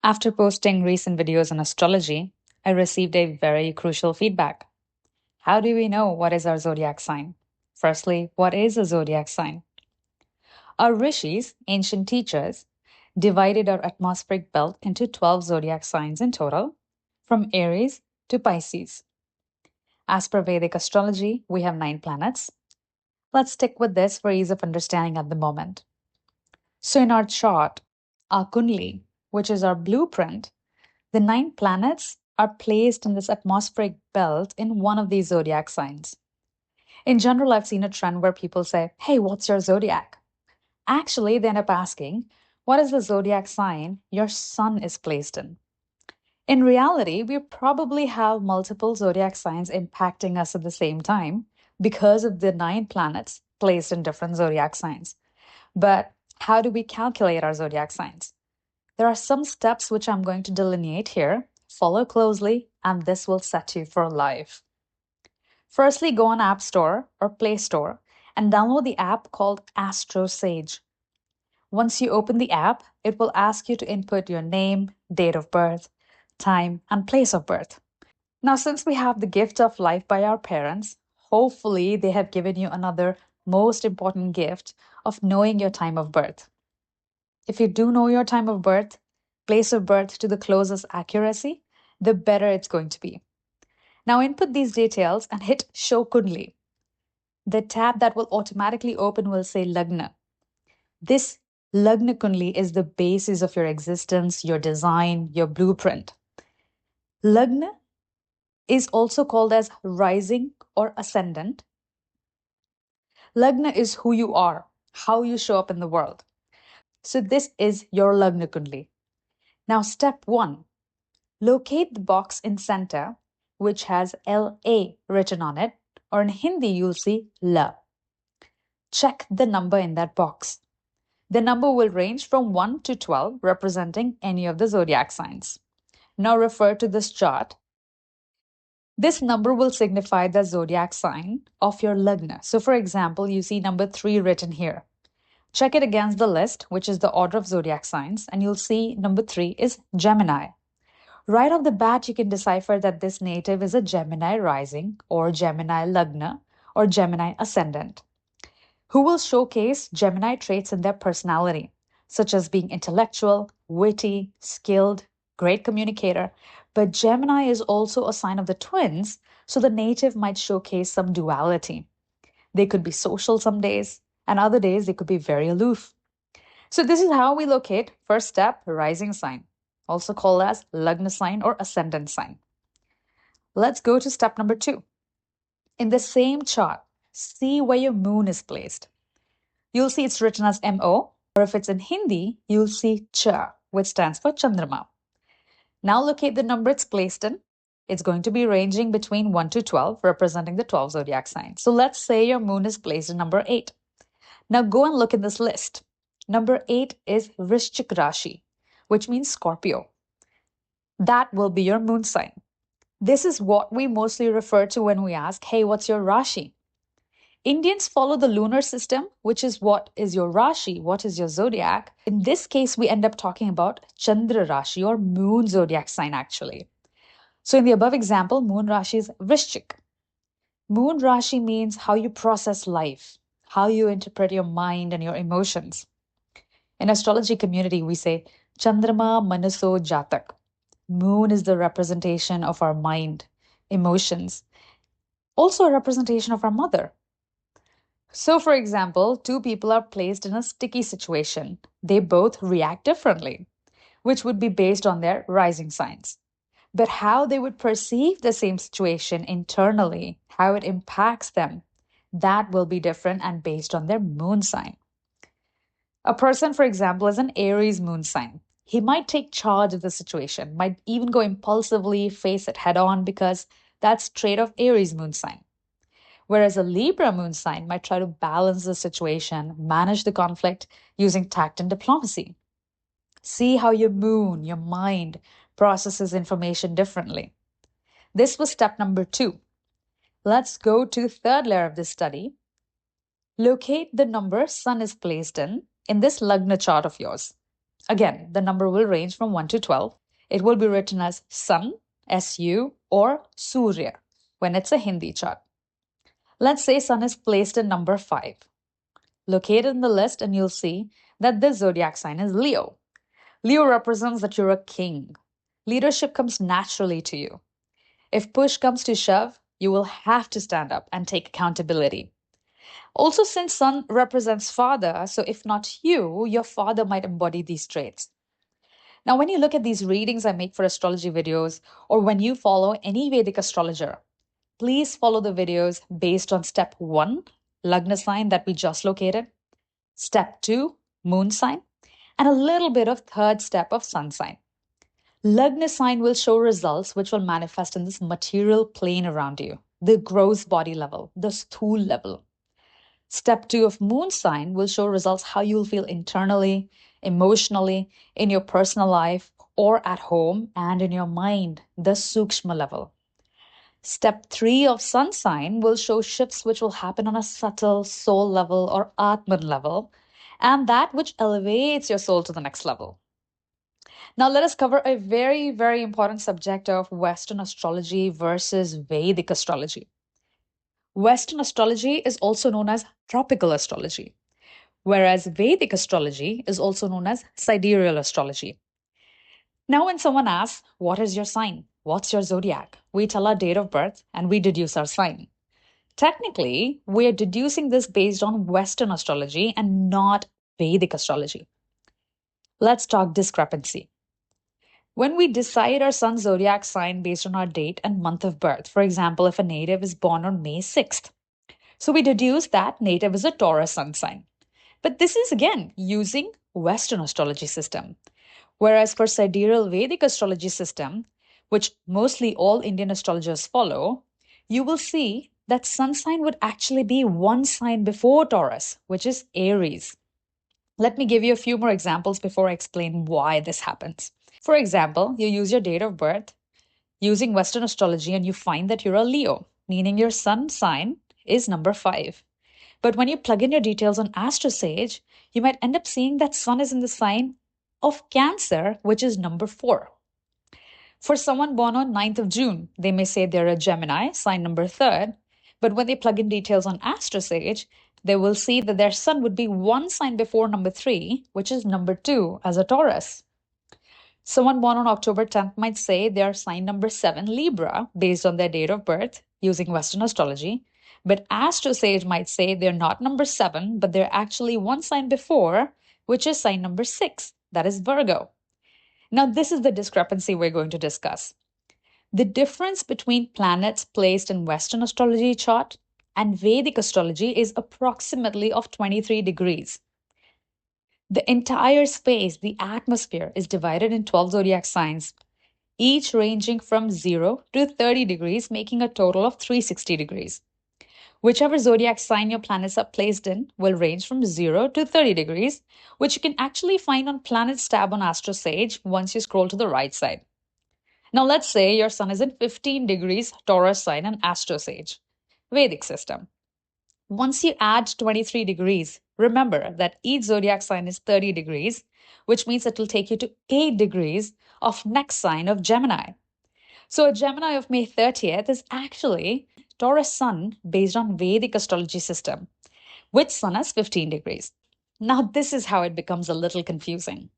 After posting recent videos on astrology, I received a very crucial feedback. How do we know what is our zodiac sign? Firstly, what is a zodiac sign? Our rishis, ancient teachers, divided our atmospheric belt into 12 zodiac signs in total, from Aries to Pisces. As per Vedic astrology, we have 9 planets. Let's stick with this for ease of understanding at the moment. So, in our chart, our Kundli, which is our blueprint, the 9 planets are placed in this atmospheric belt in one of these zodiac signs. In general, I've seen a trend where people say, "Hey, what's your zodiac?" Actually, they end up asking, "What is the zodiac sign your sun is placed in?" In reality, we probably have multiple zodiac signs impacting us at the same time because of the 9 planets placed in different zodiac signs. But how do we calculate our zodiac signs? There are some steps which I'm going to delineate here. Follow closely, and this will set you for life. Firstly, go on App Store or Play Store and download the app called AstroSage. Once you open the app, it will ask you to input your name, date of birth, time, and place of birth. Now, since we have the gift of life by our parents, hopefully they have given you another most important gift of knowing your time of birth. If you do know your time of birth, place of birth to the closest accuracy, the better it's going to be. Now input these details and hit Show Kundli. The tab that will automatically open will say Lagna. This Lagna Kundli is the basis of your existence, your design, your blueprint. Lagna is also called as rising or ascendant. Lagna is who you are, how you show up in the world. So this is your Lagna Kundli. Now step 1. Locate the box in center, which has LA written on it, or in Hindi you'll see La. Check the number in that box. The number will range from 1 to 12, representing any of the zodiac signs. Now refer to this chart. This number will signify the zodiac sign of your Lagna. So for example, you see number 3 written here. Check it against the list, which is the order of zodiac signs, and you'll see number 3 is Gemini. Right off the bat, you can decipher that this native is a Gemini rising or Gemini Lagna or Gemini ascendant, who will showcase Gemini traits in their personality, such as being intellectual, witty, skilled, great communicator. But Gemini is also a sign of the twins, so the native might showcase some duality. They could be social some days, and other days they could be very aloof. So this is how we locate, first step, rising sign, also called as Lagna sign or ascendant sign. Let's go to step number 2. In the same chart, see where your moon is placed. You'll see it's written as MO, or if it's in Hindi, you'll see Cha, which stands for Chandrama. Now locate the number it's placed in. It's going to be ranging between 1 to 12, representing the 12 zodiac signs. So let's say your moon is placed in number 8. Now go and look in this list. Number 8 is Vrishchik Rashi, which means Scorpio. That will be your moon sign. This is what we mostly refer to when we ask, "Hey, what's your Rashi?" Indians follow the lunar system, which is what is your Rashi, what is your zodiac. In this case, we end up talking about Chandra Rashi or moon zodiac sign actually. So in the above example, moon Rashi is Vrishchik. Moon Rashi means how you process life, how you interpret your mind and your emotions. In astrology community, we say Chandrama Manaso Jatak. Moon is the representation of our mind, emotions, also a representation of our mother. So, for example, 2 people are placed in a sticky situation. They both react differently, which would be based on their rising signs. But how they would perceive the same situation internally, how it impacts them, that will be different and based on their moon sign. A person, for example, is an Aries moon sign. He might take charge of the situation, might even go impulsively, face it head on because that's trait of Aries moon sign. Whereas a Libra moon sign might try to balance the situation, manage the conflict using tact and diplomacy. See how your moon, your mind, processes information differently. This was step number 2. Let's go to the third layer of this study. Locate the number sun is placed in this Lagna chart of yours. Again, the number will range from 1 to 12. It will be written as Sun, SU, or Surya when it's a Hindi chart. Let's say Sun is placed in number 5. Locate it in the list and you'll see that this zodiac sign is Leo. Leo represents that you're a king. Leadership comes naturally to you. If push comes to shove, you will have to stand up and take accountability. Also, since Sun represents father, so if not you, your father might embody these traits. Now, when you look at these readings I make for astrology videos, or when you follow any Vedic astrologer, please follow the videos based on step 1, Lagna sign that we just located, step 2, moon sign, and a little bit of third step of sun sign. Lagna sign will show results which will manifest in this material plane around you, the gross body level, the stool level. Step 2 of moon sign will show results how you'll feel internally, emotionally, in your personal life, or at home, and in your mind, the sukshma level. Step 3 of sun sign will show shifts which will happen on a subtle soul level or atman level, and that which elevates your soul to the next level. Now, let us cover a very, very important subject of Western astrology versus Vedic astrology. Western astrology is also known as tropical astrology, whereas Vedic astrology is also known as sidereal astrology. Now, when someone asks, what is your sign? What's your zodiac? We tell our date of birth and we deduce our sign. Technically, we are deducing this based on Western astrology and not Vedic astrology. Let's talk discrepancy. When we decide our sun's zodiac sign based on our date and month of birth, for example, if a native is born on May 6th, so we deduce that native is a Taurus sun sign. But this is again using Western astrology system. Whereas for sidereal Vedic astrology system, which mostly all Indian astrologers follow, you will see that sun sign would actually be one sign before Taurus, which is Aries. Let me give you a few more examples before I explain why this happens. For example, you use your date of birth using Western astrology and you find that you're a Leo, meaning your sun sign is number 5. But when you plug in your details on AstroSage, you might end up seeing that sun is in the sign of Cancer, which is number 4. For someone born on 9th of June, they may say they're a Gemini, sign number 3rd, but when they plug in details on AstroSage, they will see that their sun would be one sign before number 3, which is number 2 as a Taurus. Someone born on October 10th might say they are sign number 7, Libra, based on their date of birth using Western astrology. But AstroSage might say they're not number 7, but they're actually one sign before, which is sign number 6, that is Virgo. Now, this is the discrepancy we're going to discuss. The difference between planets placed in Western astrology chart and Vedic astrology is approximately of 23 degrees. The entire space, the atmosphere, is divided in 12 zodiac signs, each ranging from 0 to 30 degrees, making a total of 360 degrees. Whichever zodiac sign your planets are placed in will range from 0 to 30 degrees, which you can actually find on Planets tab on AstroSage once you scroll to the right side. Now, let's say your sun is in 15 degrees Taurus sign in AstroSage, Vedic system. Once you add 23 degrees, remember that each zodiac sign is 30 degrees, which means it will take you to 8 degrees of next sign of Gemini. So a Gemini of May 30th is actually Taurus sun based on Vedic astrology system, with sun as 15 degrees. Now, this is how it becomes a little confusing.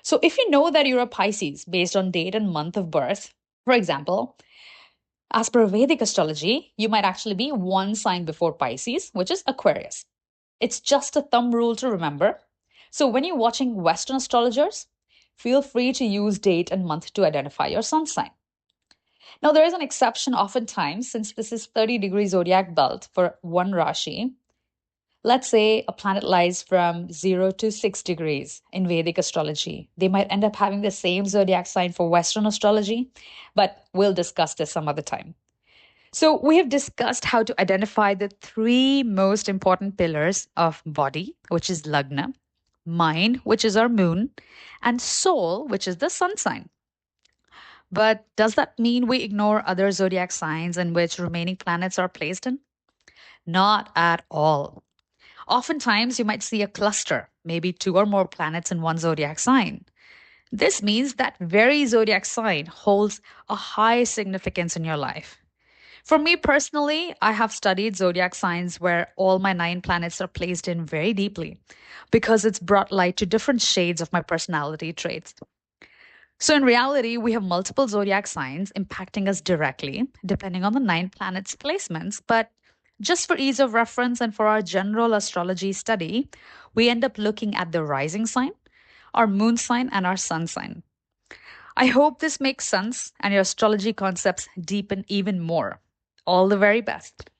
So if you know that you're a Pisces based on date and month of birth, for example, as per Vedic astrology, you might actually be one sign before Pisces, which is Aquarius. It's just a thumb rule to remember. So when you're watching Western astrologers, feel free to use date and month to identify your sun sign. Now, there is an exception oftentimes, since this is 30 degree zodiac belt for one Rashi. Let's say a planet lies from 0 to 6 degrees in Vedic astrology. They might end up having the same zodiac sign for Western astrology, but we'll discuss this some other time. So we have discussed how to identify the 3 most important pillars of body, which is Lagna, mind, which is our moon, and soul, which is the sun sign. But does that mean we ignore other zodiac signs in which remaining planets are placed in? Not at all. Oftentimes, you might see a cluster, maybe 2 or more planets in one zodiac sign. This means that very zodiac sign holds a high significance in your life. For me personally, I have studied zodiac signs where all my 9 planets are placed in very deeply because it's brought light to different shades of my personality traits. So, in reality, we have multiple zodiac signs impacting us directly, depending on the 9 planets' placements. But just for ease of reference and for our general astrology study, we end up looking at the rising sign, our moon sign, and our sun sign. I hope this makes sense and your astrology concepts deepen even more. All the very best.